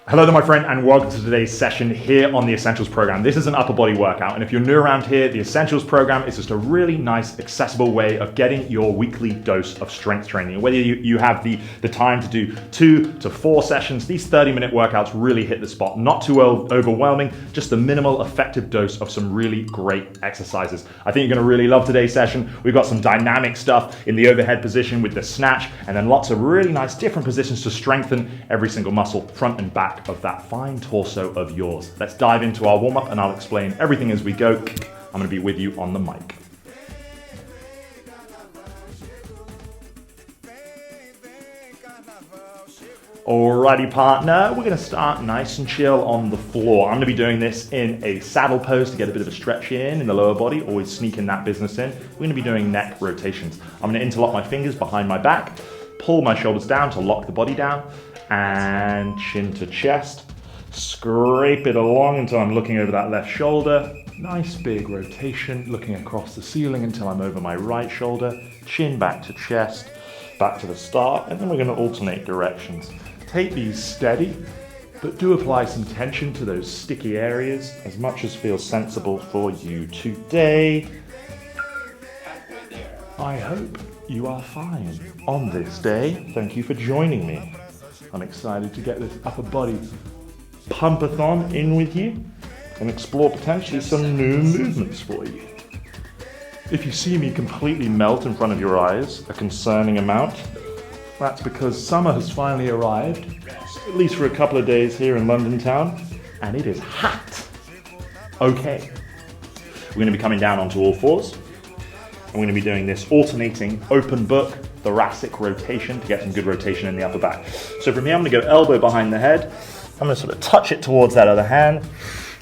Hello there, my friend, and welcome to today's session here on the Essentials program. This is an upper body workout, and if you're new around here, the Essentials program is just a really nice, accessible way of getting your weekly dose of strength training. Whether you have the time to do 2 to 4 sessions, these 30-minute workouts really hit the spot. Not too overwhelming, just a minimal effective dose of some really great exercises. I think you're gonna really love today's session. We've got some dynamic stuff in the overhead position with the snatch, and then lots of really nice different positions to strengthen every single muscle, front and back of that fine torso of yours. Let's dive into our warm-up and I'll explain everything as we go. I'm going to be with you on the mic. Alrighty, partner, we're going to start nice and chill on the floor. I'm going to be doing this in a saddle pose to get a bit of a stretch in the lower body, always sneaking that business in. We're going to be doing neck rotations. I'm going to interlock my fingers behind my back, pull my shoulders down to lock the body down, and chin to chest. Scrape it along until I'm looking over that left shoulder. Nice big rotation, looking across the ceiling until I'm over my right shoulder. Chin back to chest, back to the start, and then we're going to alternate directions. Take these steady, but do apply some tension to those sticky areas as much as feels sensible for you today. I hope you are fine on this day. Thank you for joining me. I'm excited to get this upper body pumpathon in with you and explore potentially some new movements for you. If you see me completely melt in front of your eyes, a concerning amount, that's because summer has finally arrived, at least for a couple of days here in London town, and it is hot. Okay, we're going to be coming down onto all fours. I'm going to be doing this alternating open book thoracic rotation to get some good rotation in the upper back. So from here, I'm going to go elbow behind the head. I'm going to sort of touch it towards that other hand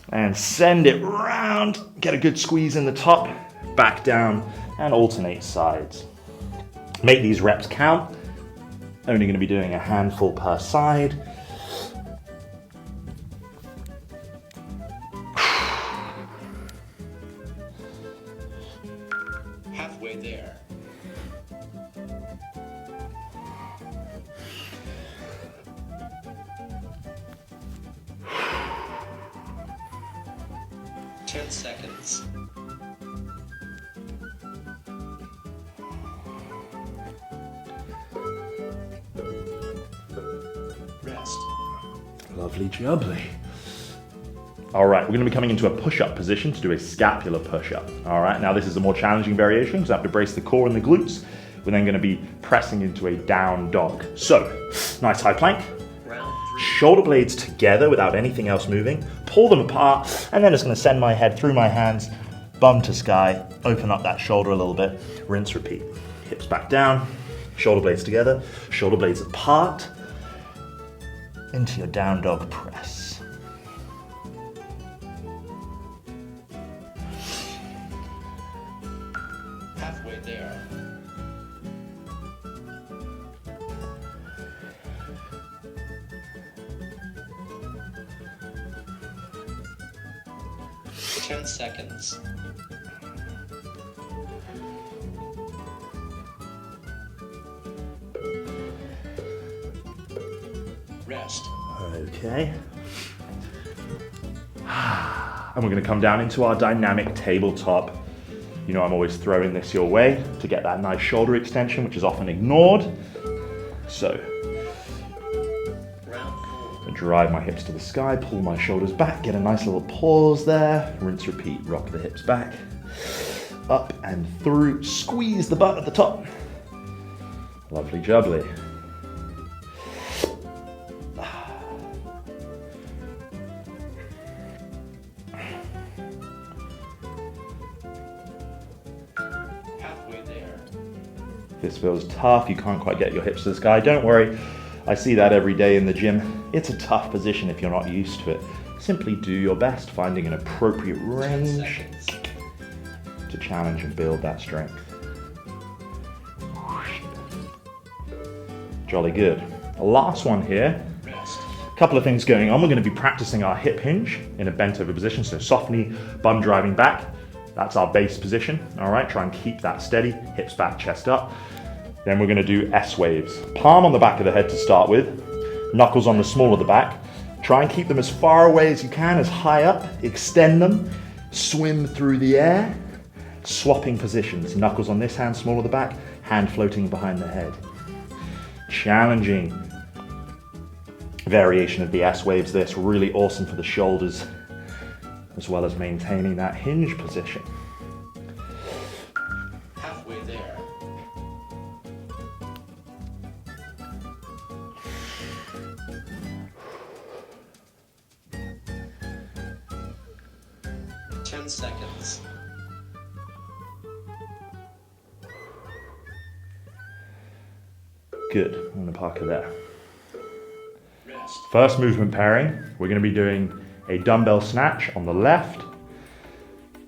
and send it round, get a good squeeze in the top, back down, and alternate sides. Make these reps count. Only going to be doing a handful per side. Halfway there. Ten seconds. Rest. Lovely jubbly. All right, we're going to be coming into a push-up position to do a scapular push-up. All right, now this is a more challenging variation because I have to brace the core and the glutes. We're then going to be pressing into a down dog. So, nice high plank. Shoulder blades together without anything else moving. Pull them apart, and then just going to send my head through my hands, bum to sky, open up that shoulder a little bit, rinse, repeat. Hips back down, shoulder blades together, shoulder blades apart, into your down dog press. Halfway there. Ten seconds. Rest. Okay. And we're going to come down into our dynamic tabletop. You know I'm always throwing this your way to get that nice shoulder extension, which is often ignored. So, drive my hips to the sky, pull my shoulders back, get a nice little pause there, rinse, repeat, rock the hips back, up and through, squeeze the butt at the top. Lovely jubbly. Halfway there. This feels tough, you can't quite get your hips to the sky, don't worry. I see that every day in the gym. It's a tough position if you're not used to it. Simply do your best, finding an appropriate range to challenge and build that strength. Jolly good. Last one here. A couple of things going on. We're going to be practicing our hip hinge in a bent over position. So soft knee, bum driving back. That's our base position. All right, try and keep that steady. Hips back, chest up. Then we're going to do S waves. Palm on the back of the head to start with. Knuckles on the small of the back. Try and keep them as far away as you can, as high up. Extend them. Swim through the air. Swapping positions. Knuckles on this hand, small at the back. Hand floating behind the head. Challenging variation of the S waves. This really awesome for the shoulders, as well as maintaining that hinge position. Halfway there. Ten seconds. Good. I'm going to park it there. Rest. First movement pairing, we're going to be doing a dumbbell snatch on the left,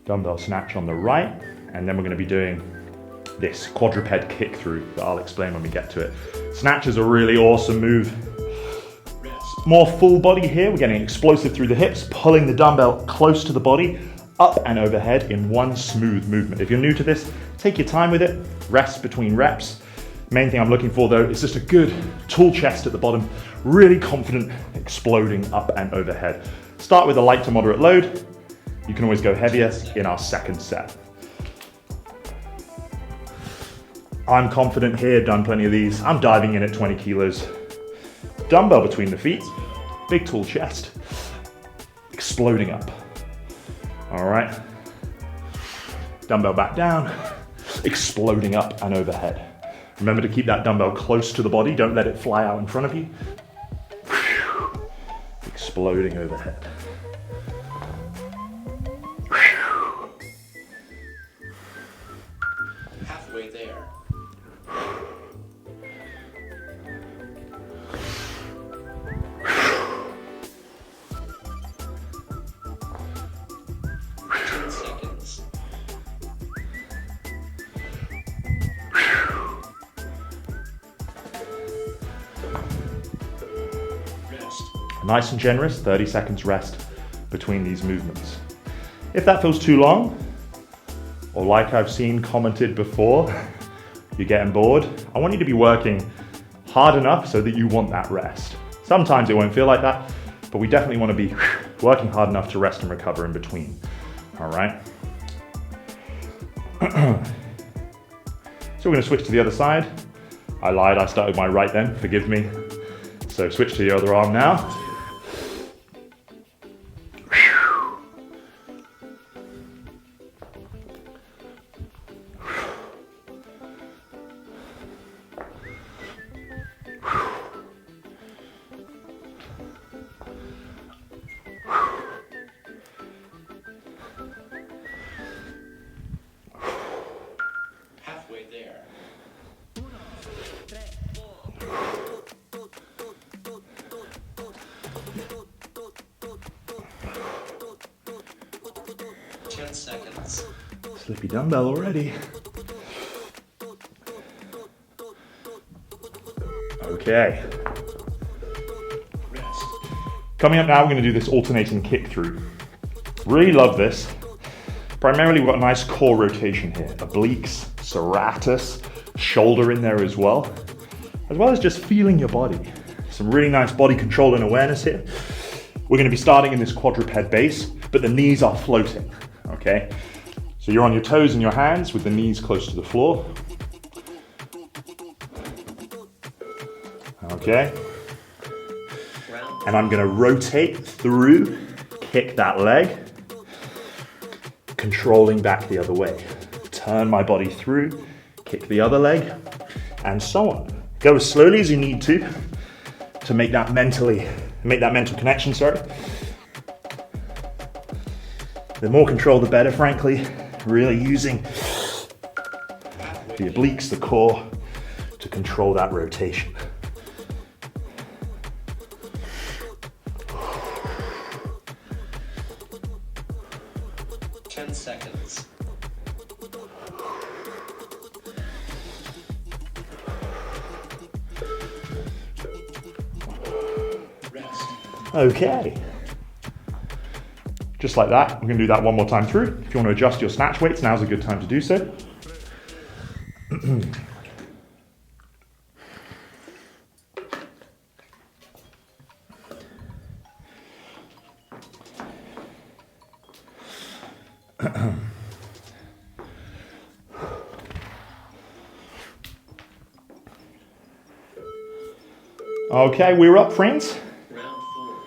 dumbbell snatch on the right, and then we're going to be doing this quadruped kick through that I'll explain when we get to it. Snatch is a really awesome move. Rest. More full body here. We're getting explosive through the hips, pulling the dumbbell close to the body, up and overhead in one smooth movement. If you're new to this, take your time with it, rest between reps. Main thing I'm looking for though is just a good tall chest at the bottom, really confident, exploding up and overhead. Start with a light to moderate load. You can always go heavier in our second set. I'm confident here, done plenty of these. I'm diving in at 20 kilos. Dumbbell between the feet, big tall chest, exploding up. All right. Dumbbell back down, exploding up and overhead. Remember to keep that dumbbell close to the body. Don't let it fly out in front of you. Exploding overhead. Halfway there. 10 seconds. Rest. Nice and generous, 30 seconds rest between these movements. If that feels too long, or like I've seen commented before, you're getting bored, I want you to be working hard enough so that you want that rest. Sometimes it won't feel like that, but we definitely want to be working hard enough to rest and recover in between. All right. So we're going to switch to the other side. I lied, I started with my right then, forgive me. So switch to the other arm now. Halfway there. 10 seconds. Slippy dumbbell already. Okay. Rest. Coming up now, we're going to do this alternating kick through. Really love this. Primarily, we've got a nice core rotation here. Obliques, serratus, shoulder in there as well as just feeling your body. Some really nice body control and awareness here. We're going to be starting in this quadruped base, but the knees are floating, okay? So you're on your toes and your hands with the knees close to the floor. Okay. And I'm going to rotate through, kick that leg, controlling back the other way. Turn my body through, kick the other leg, and so on. Go as slowly as you need to make that mental connection, sorry. The more control, the better, frankly. Really using the obliques, the core, to control that rotation. Seconds. Rest. Okay. Just like that. We're going to do that one more time through. If you want to adjust your snatch weights, now's a good time to do so. Okay, we're up, friends. Round 4.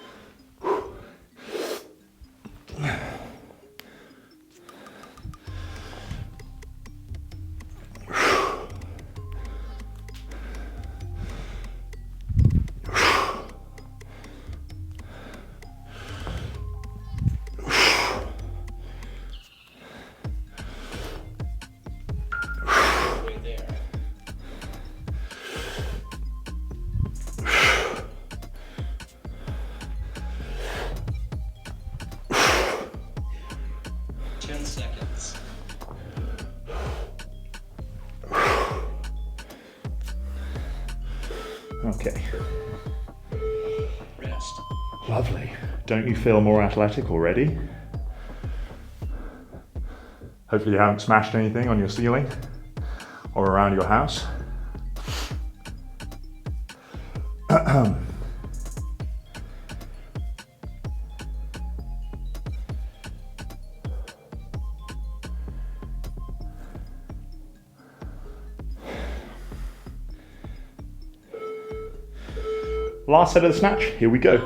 Halfway there. Seconds. Okay, Rest. lovely. Don't you feel more athletic already? Hopefully you haven't smashed anything on your ceiling or around your house. Last set of the snatch, here we go.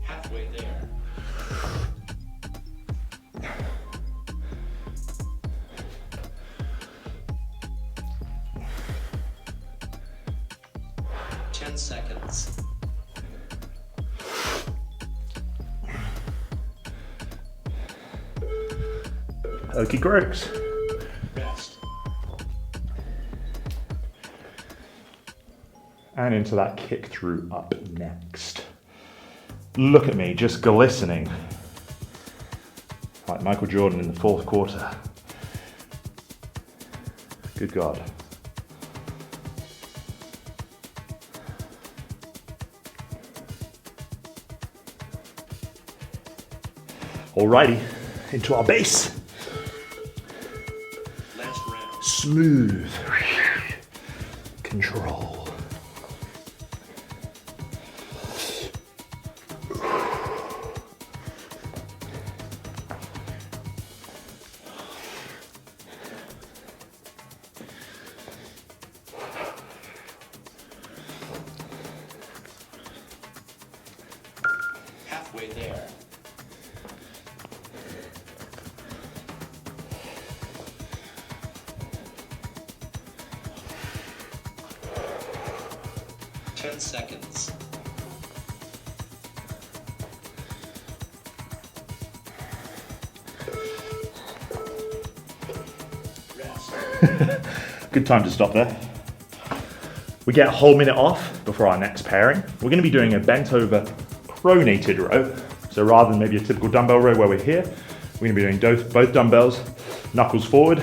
Halfway there. Seconds. Okey dokes. Rest. And into that kick through up next. Look at me, just glistening. Like Michael Jordan in the fourth quarter. Good God. Alrighty, into our base. Last round. Smooth. Control. Halfway there. Seconds. Rest. Good time to stop there. We get a whole minute off before our next pairing. We're going to be doing a bent over pronated row. So rather than maybe a typical dumbbell row where we're here, we're going to be doing both dumbbells, knuckles forward,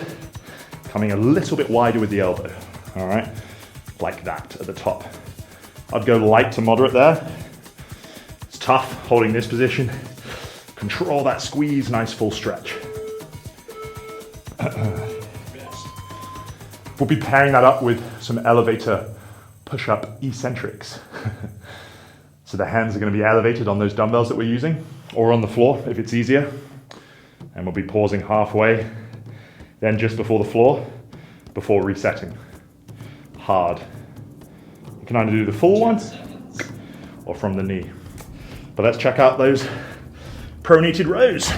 coming a little bit wider with the elbow. All right, like that at the top. I'd go light to moderate there. It's tough holding this position. Control that squeeze, nice full stretch. We'll be pairing that up with some elevator push-up eccentrics. So the hands are going to be elevated on those dumbbells that we're using, or on the floor if it's easier. And we'll be pausing halfway, then just before the floor, before resetting. Hard. You can either do the full one or from the knee. But let's check out those pronated rows.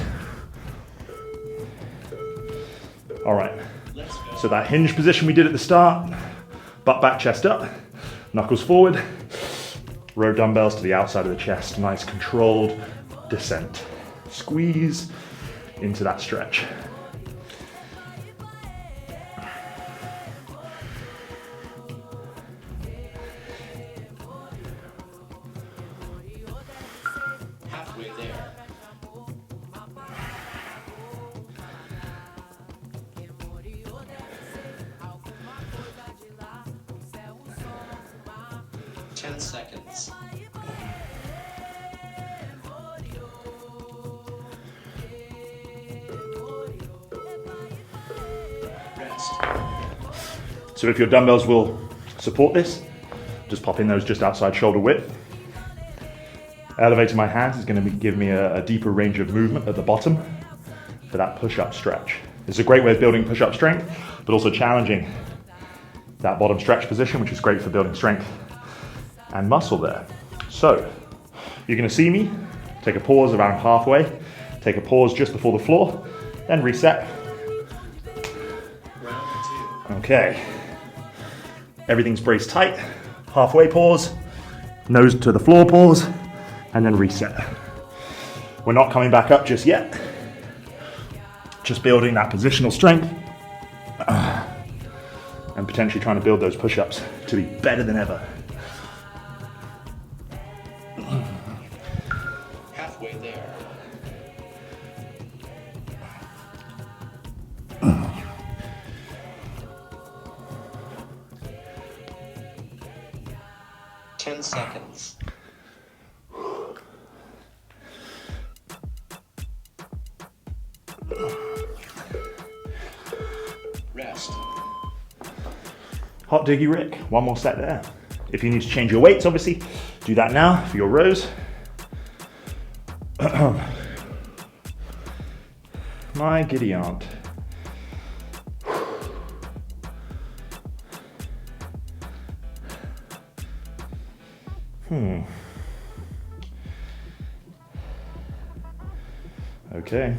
All right, so that hinge position we did at the start, butt back, chest up, knuckles forward, row dumbbells to the outside of the chest, nice controlled descent. Squeeze into that stretch. Halfway there. 10 seconds. Rest. So if your dumbbells will support this, just pop in those just outside shoulder width. Elevating my hands is going to give me a deeper range of movement at the bottom for that push-up stretch. It's a great way of building push-up strength, but also challenging that bottom stretch position, which is great for building strength and muscle there. So you're going to see me take a pause around halfway, take a pause just before the floor, then reset. Round 2. Okay, everything's braced tight, halfway pause, nose to the floor pause, and then reset. We're not coming back up just yet, just building that positional strength and potentially trying to build those push-ups to be better than ever. Halfway there. Ten seconds. Rest. Hot diggy Rick, one more set there. If you need to change your weights, obviously, do that now for your rows. My giddy aunt. Okay.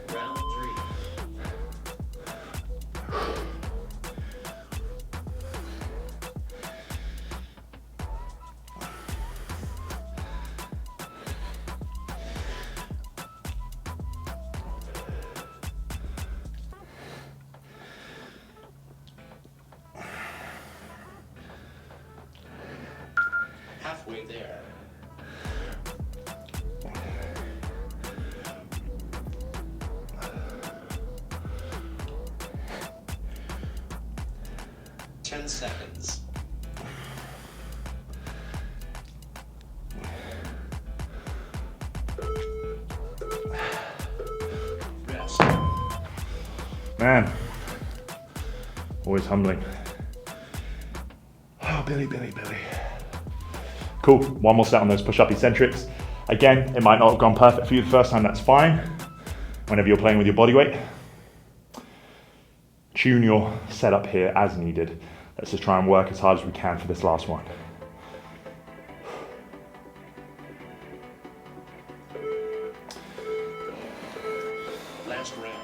Round 3. Halfway there. Ten seconds. Rest. Man, always humbling. Oh, Billy. Cool, one more set on those push-up eccentrics. Again, it might not have gone perfect for you the first time, that's fine. Whenever you're playing with your body weight, tune your setup here as needed. Let's just try and work as hard as we can for this last one. Last round.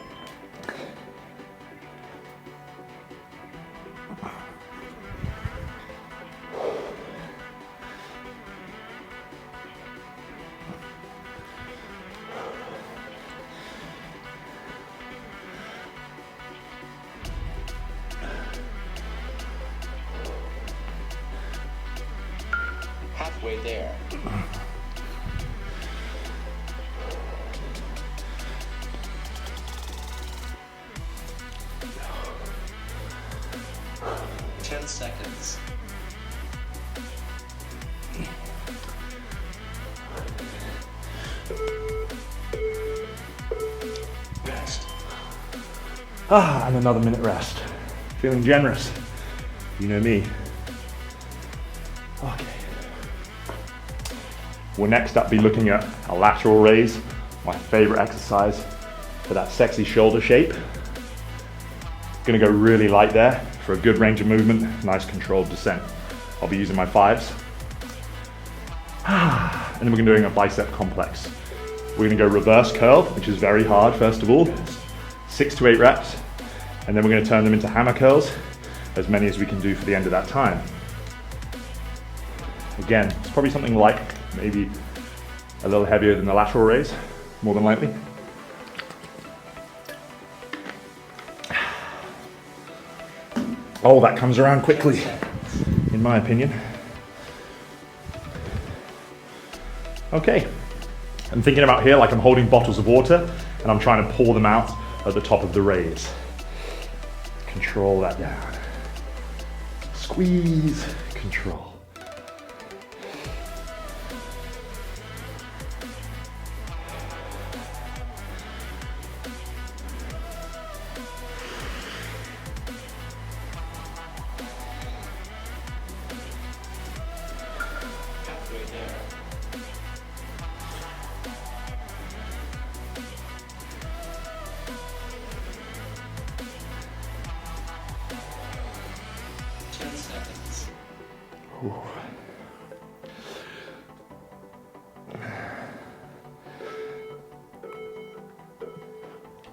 Halfway there. Ten seconds. Rest. And another minute rest. Feeling generous. You know me. Okay. We'll next up be looking at a lateral raise, my favorite exercise for that sexy shoulder shape. Gonna go really light there for a good range of movement, nice controlled descent. I'll be using my 5s. And then we're gonna be doing a bicep complex. We're gonna go reverse curl, which is very hard first of all, 6 to 8 reps. And then we're gonna turn them into hammer curls, as many as we can do for the end of that time. Again, it's probably something like maybe a little heavier than the lateral raise, more than likely. Oh, that comes around quickly, in my opinion. Okay, I'm thinking about here like I'm holding bottles of water and I'm trying to pour them out at the top of the raise. Control that down. Squeeze, control. Halfway there. Seconds. Ooh.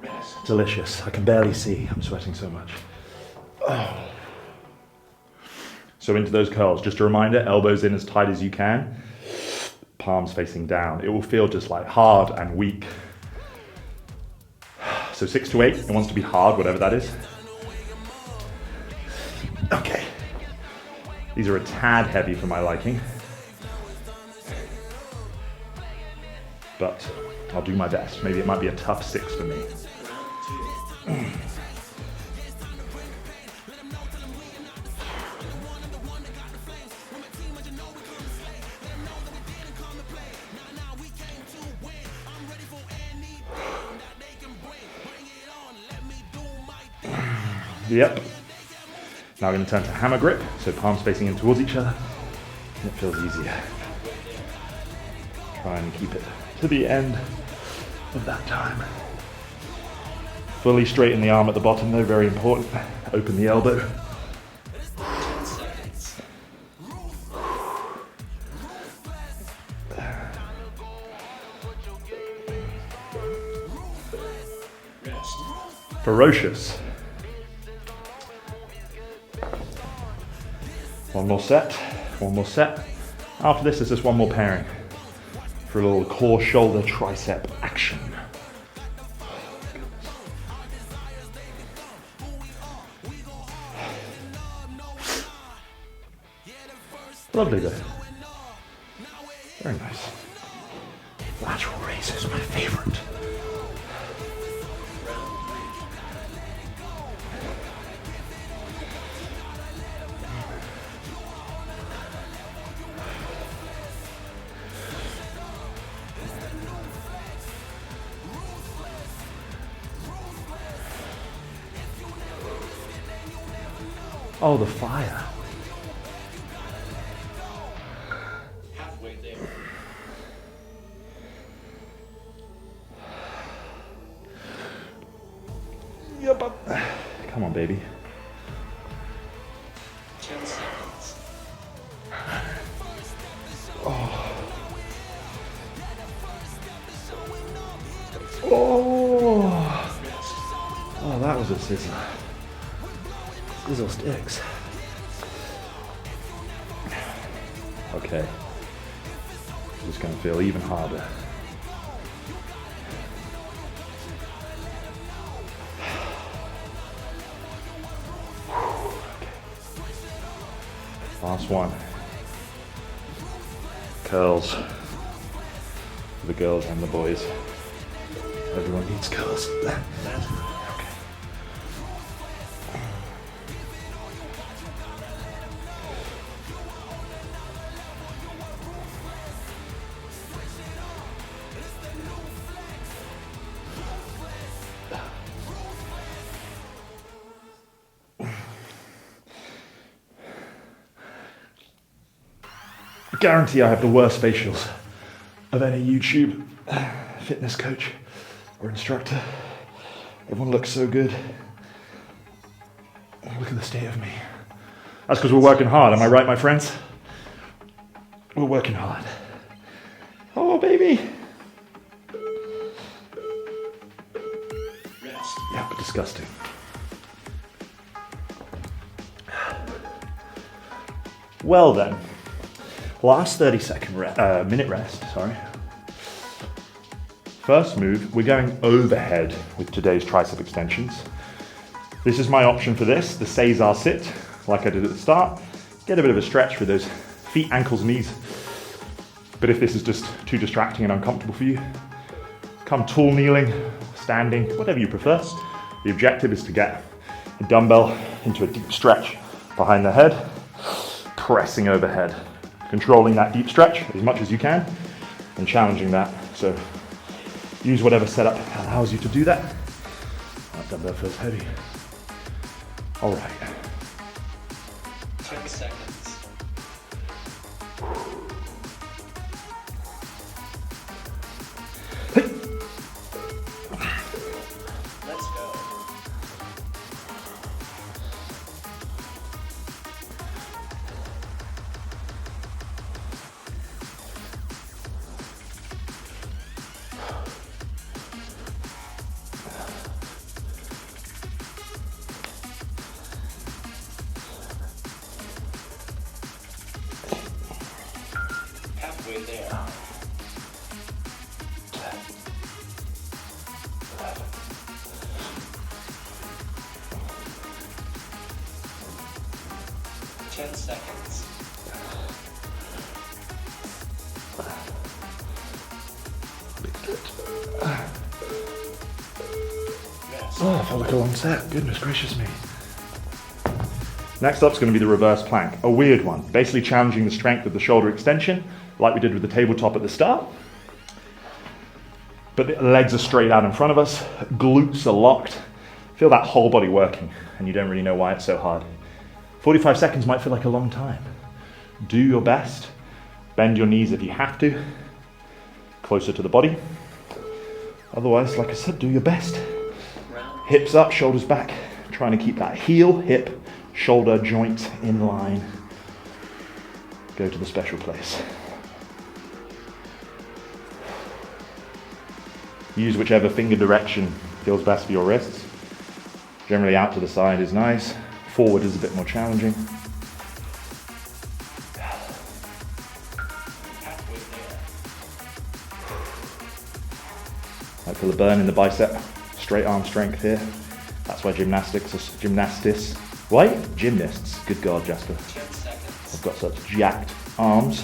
Rest. Delicious. I can barely see. I'm sweating so much. Oh. So into those curls. Just a reminder, elbows in as tight as you can. Palms facing down. It will feel just like hard and weak. So 6 to 8. It wants to be hard, whatever that is. Okay. These are a tad heavy for my liking. But I'll do my best. Maybe it might be a tough 6 for me. Yep. Now I'm going to turn to hammer grip, so palms facing in towards each other, and it feels easier. Try and keep it to the end of that time. Fully straighten the arm at the bottom though, very important. Open the elbow. 10 seconds. Rest. Ferocious. One more set, one more set. After this, there's just one more pairing for a little core, shoulder, tricep action. Lovely though. Very nice. Lateral raise is my favorite. Oh, the fire. Halfway there. Yep. Come on, baby. 10 seconds. Oh. Rest. Oh, that was a sizzle. Sizzle sticks. Okay. It's going to feel even harder. Last one. Curls. For the girls and the boys. Everyone needs curls. Okay. I guarantee I have the worst facials of any YouTube fitness coach or instructor. Everyone looks so good. Look at the state of me. That's because we're working hard, am I right, my friends? We're working hard. Oh, baby. Rest. Yeah, but disgusting. Well then, last 30-minute rest, sorry. First move, we're going overhead with today's tricep extensions. This is my option for this, the Cesar sit, like I did at the start. Get a bit of a stretch with those feet, ankles, knees. But if this is just too distracting and uncomfortable for you, come tall kneeling, standing, whatever you prefer. The objective is to get a dumbbell into a deep stretch behind the head pressing overhead. Controlling that deep stretch as much as you can and challenging that. So use whatever setup allows you to do that. That dumbbell feels heavy. All right. 10 seconds. Let's go. Halfway there. 10 seconds. Rest. Oh, I felt like a long set. Goodness gracious me. Next up is going to be the reverse plank, a weird one. Basically challenging the strength of the shoulder extension, like we did with the tabletop at the start. But the legs are straight out in front of us, glutes are locked. Feel that whole body working, and you don't really know why it's so hard. 45 seconds might feel like a long time. Do your best. Bend your knees if you have to, closer to the body. Otherwise, like I said, do your best. Hips up, shoulders back. Trying to keep that heel, hip, shoulder joint in line. Go to the special place. Use whichever finger direction feels best for your wrists. Generally out to the side is nice. Forward is a bit more challenging. Halfway there. I feel a burn in the bicep. Straight arm strength here. That's why gymnasts. Good God, Jasper. 10 seconds. I've got such jacked arms.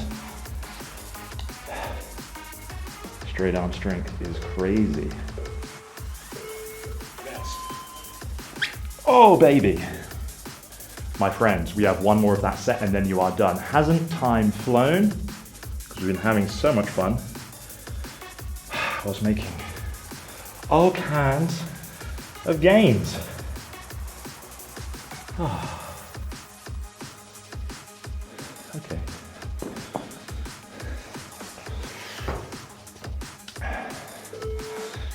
Straight arm strength is crazy. Rest. Oh, baby. My friends, we have one more of that set and then you are done. Hasn't time flown? Because we've been having so much fun. I was making all kinds of gains. Okay.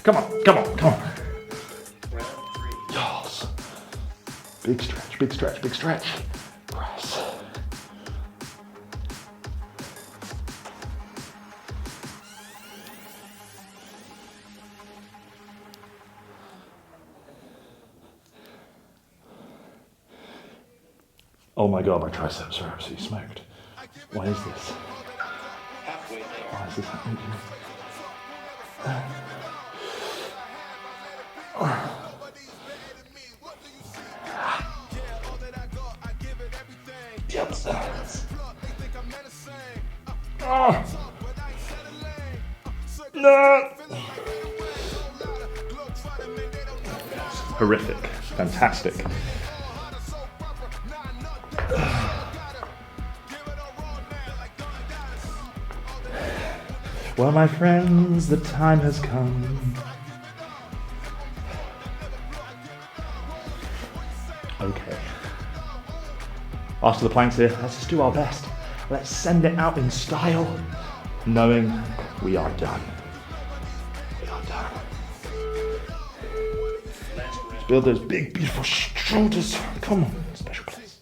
Come on. Round 3. Yes. Big stretch. Press. Oh my God, my triceps are absolutely smoked. Why is this? Halfway there. Why is this happening to me? Jump seconds. Oh. No. Horrific. Fantastic. Well, my friends, the time has come. Okay. After the planks here, let's just do our best. Let's send it out in style, knowing we are done. We are done. Let's build those big, beautiful shoulders. Come on, special place.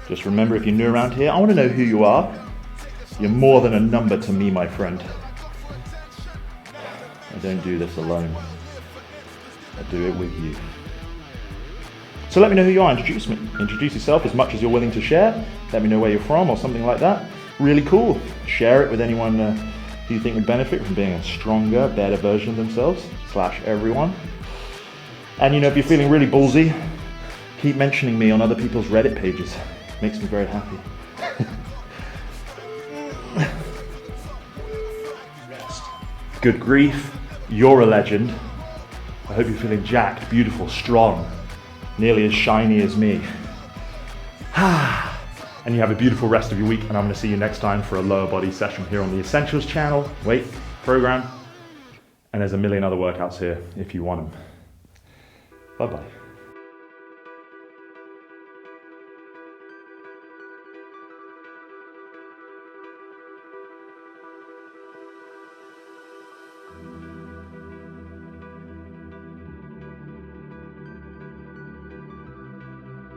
Just remember, if you're new around here, I want to know who you are. You're more than a number to me, my friend. I don't do this alone. I do it with you. So let me know who you are. Introduce yourself as much as you're willing to share. Let me know where you're from or something like that. Really cool. Share it with anyone who you think would benefit from being a stronger, better version of themselves, / everyone. And if you're feeling really ballsy, keep mentioning me on other people's Reddit pages. Makes me very happy. Rest. Good grief, you're a legend. I hope you're feeling jacked, beautiful, strong, nearly as shiny as me. And you have a beautiful rest of your week, and I'm gonna see you next time for a lower body session here on the Essentials channel, weight program, and there's a million other workouts here if you want them. Bye-bye.